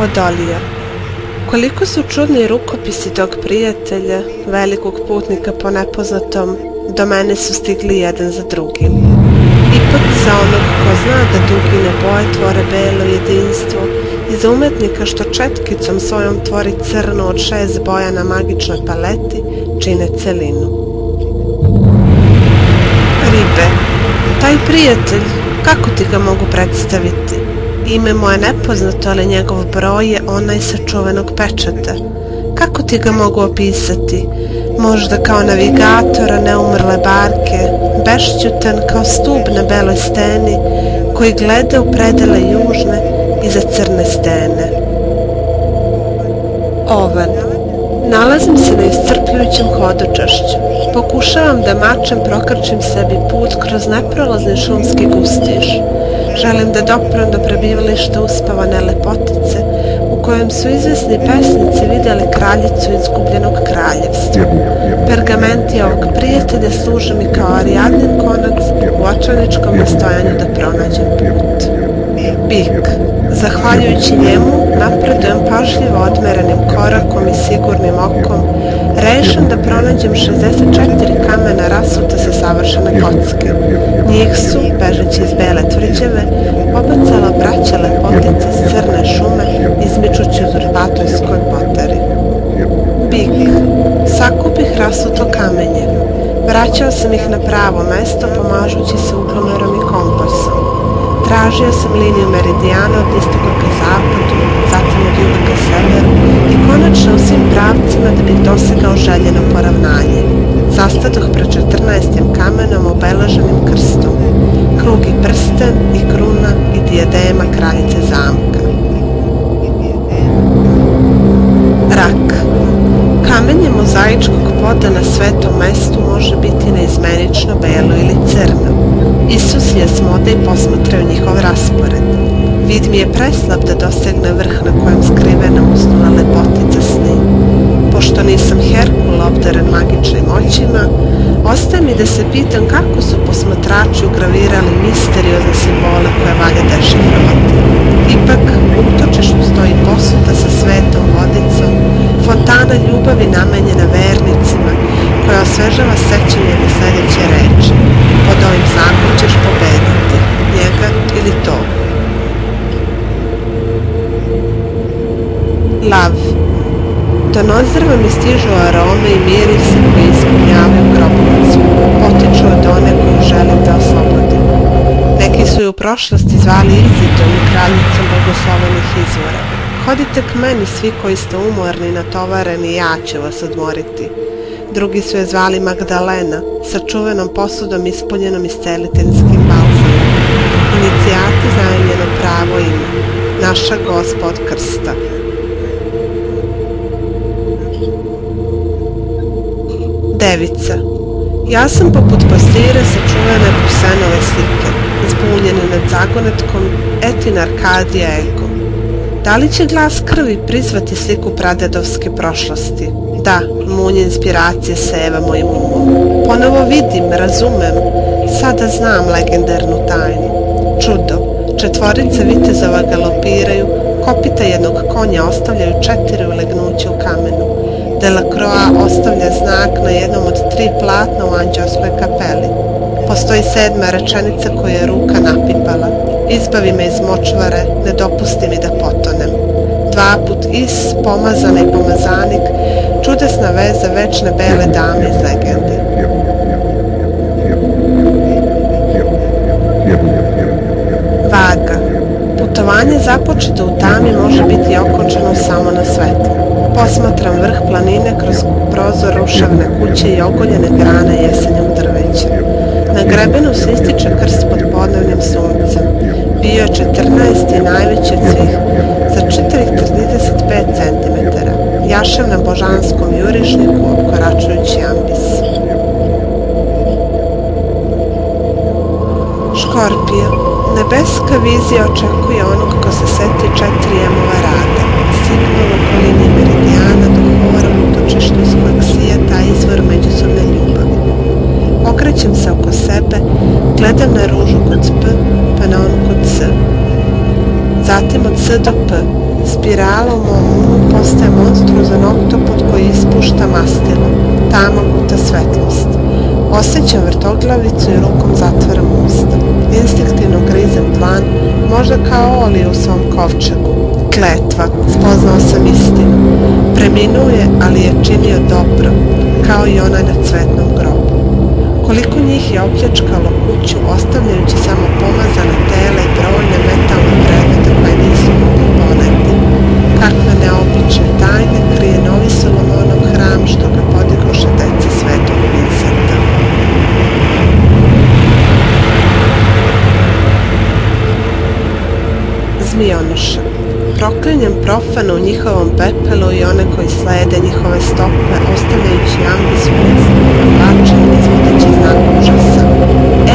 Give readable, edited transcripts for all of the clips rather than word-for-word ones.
Vodolija. Koliko su čudni rukopisi tog prijatelja, velikog putnika po nepoznatom, do mene su stigli jedan za drugim. Ipak za onog ko zna da dugine boje tvore belo jedinstvo i za umetnika što četkicom svojom tvori crno od 6 boja na magičnoj paleti čine celinu. Ribe, taj prijatelj, kako ti ga mogu predstaviti? Ime mu je nepoznato, ali njegov broj je onaj sa čuvenog pečata. Kako ti ga mogu opisati? Možda kao navigatora neumrle barke, bešćutan kao stub na beloj steni, koji gleda u predele južne iza crne stene. Ovan. Nalazim se na iscrpljujućem hodočašću. Pokušavam da mačem prokrčim sebi put kroz neprolazni šumski gustiš. Želim da doprem do prebivališta uspavane lepotice, u kojem su izvesni pesnici vidjeli kraljicu izgubljenog kraljevstva. Pergamenti ovog prijatelja služe mi kao Ariadnin konac u očajničkom nastojanju da pronađem put. Bik. Zahvaljujući njemu, napredujem pažljivo odmerenim korakom i sigurnim okom, rešen da pronađem 64 kamena rasuta sa savršene kocke. Njih su, bežeći iz bele tvrđave, obacala braća lepotice s crne šume, izmičući uzurpatorskoj poteri. Bik. Sakupih rasuto kamenje. Vraćao sam ih na pravo mesto, pomažući se uglomerom i kompasom. Tražio sam liniju meridijana od istoka ka zapadu, zatim od juga ka severu i konačno u svim pravcima da bih dosegao željeno poravnanje. Zastadoh pred 14. kamenom obeleženim krstom, krug i prsten i kruna i diadema kraljice zamka. Rak. Kamenje mozaičkog poda na svetom mestu može biti neizmenično belo ili crno. Isus je smode i posmatrao njihov raspored. Vid mi je preslab da dosegne vrh na kojem skrivena usnula lepotica sni. Pošto nisam Herkul obdaren magičnim očima, ostaje mi da se pitam kako su posmatrači ugravirali misteriozne simbole koje valja dešifrovati. Ipak, u utočištu stoji posuda sa svetom vodicom, fontana ljubavi namenjena vernicima, koja osvežava sećanje na sljedeće reči. Pod ovim znakom ćeš pobediti, njega ili to. Lav. Do nozdrava mi stižu arome i mirise koji ispunjavaju grobnicu. Potiču od one koju želim da oslobodim. Neki su je u prošlosti zvali Izidom i kraljicom blagoslovenih izvora. Hodite k meni svi koji ste umorni, natovareni, ja ću vas odmoriti. Drugi su je zvali Magdalena, sa čuvenom posudom ispunjenom isceliteljskim balzamom. Inicijati znaju njeno pravo ime, naša Gospa od krsta. Devica. Ja sam poput pastira sa čuvene Pusenove slike, zbunjene nad zagonetkom Etin Arkadija Ego. Da li će glas krvi prizvati sliku pradedovske prošlosti? Da, munje inspiracije seva mojim umom. Ponovo vidim, razumem, sada znam legendarnu tajnu. Čudo, 4 vitezova galopiraju, kopita jednog konja ostavljaju 4 ulegnuća u kamenu. Delacroix ostavlja znak na jednom od 3 platna u Anđelskoj kapeli. Postoji 7. rečenica koju je ruka napipala. Izbavi me iz močvare, ne dopusti mi da potonem. 2 put Is, pomazana i pomazanik, čudesna veza večne bele dame iz legende. Vaga. Putovanje započeto u tami može biti okončano samo na svetlu. Posmatram vrh planine kroz prozor ruševne kuće i ogoljene grane jesenjog drveća. Na grebenu se ističe krst pod podnevnim suncem. Bio je 14. i najveći od svih za 4,35 cm. Jašem na božanskom jurišniku obkoračujući ambis. Škorpija. Nebeska vizija očekuje onog ko se seti 4 jemova rada. Signal oko linije meridijana do hora u utočištu iz kojeg sija taj izvor međusobne ljubavi. Okrećem se oko sebe, gledam na ružu kod P, pa na onu kod S. Zatim od S do P, spiralom ovom postaje monstruozan oktopod koji ispušta mastilo, tamo guta svetlost. Osjećam vrtoglavicu i rukom zatvaram usta. Instinktivno grizem dlan, možda kao Oli u svom kovčegu. Kletva, spoznao sam istinu. Preminuo je, ali je činio dobro, kao i onaj na cvetnom grobu. Koliko njih je opljačkalo kuću, ostavljajući samo pomazane tela i brojne metalne predmete koje nisu mogli poneti. Kakve neobične tajne krije novi Solomonov hram što ga podigoše deca svetog Vincenta. Zmijonoša. Proklinjem profana u njihovom pepelu i one koji slede njihove stope, ostavljajući ambisnost, plačem izvodeći znak užasa.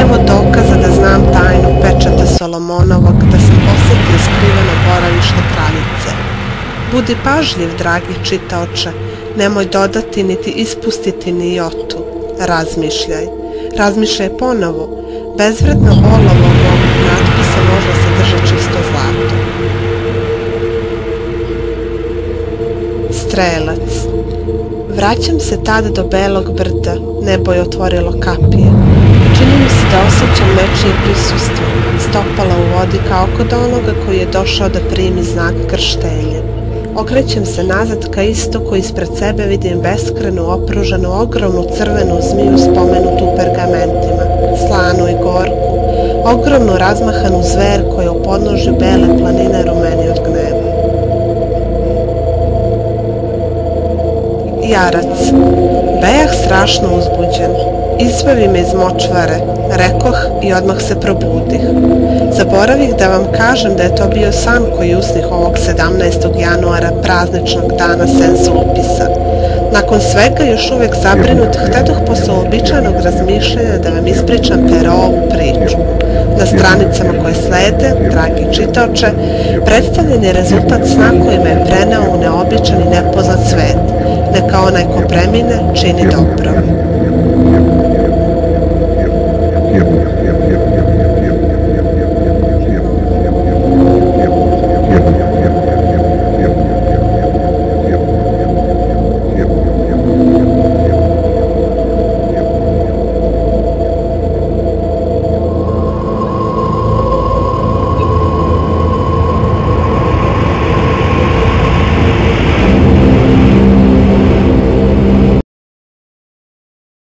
Evo dokaza da znam tajnu pečata Solomonovog, da sam posjetio skriveno boravište kraljice. Budi pažljiv, dragi čitaoče, nemoj dodati niti ispustiti ni jotu. Razmišljaj. Razmišljaj ponovo. Bezvredno olovo ovog natpisa možda sadrže čisto zlato. Strelac. Vraćam se tad do Belog brda, nebo je otvorilo kapije. Čini mi se da osjećam nečije prisustvo, stopala u vodi kao kod onoga koji je došao da primi znak krštenja. Okrećem se nazad ka istoku i ispred sebe vidim beskrenu, opruženu, ogromnu crvenu zmiju spomenutu u pergamentima, slanu i gorku, ogromnu razmahanu zver koja je u podnožju bele planine rumeni od gneva. Jarac. Bejah strašno uzbuđen. Izbavi me iz močvare, rekoh i odmah se probudih. Zaboravih da vam kažem da je to bio san koji usnih ovog 17. januara, prazničnog dana Sensulupisa. Nakon svega, još uvijek zabrinut, htedoh posle uobičajenog razmišljanja da vam ispričam Perovu priču. Na stranicama koje slede, dragi čitaoče, predstavljen je rezultat sna koji me je preneo u neobičan i nepoznat svet. Neka onaj ko premine čini dobro.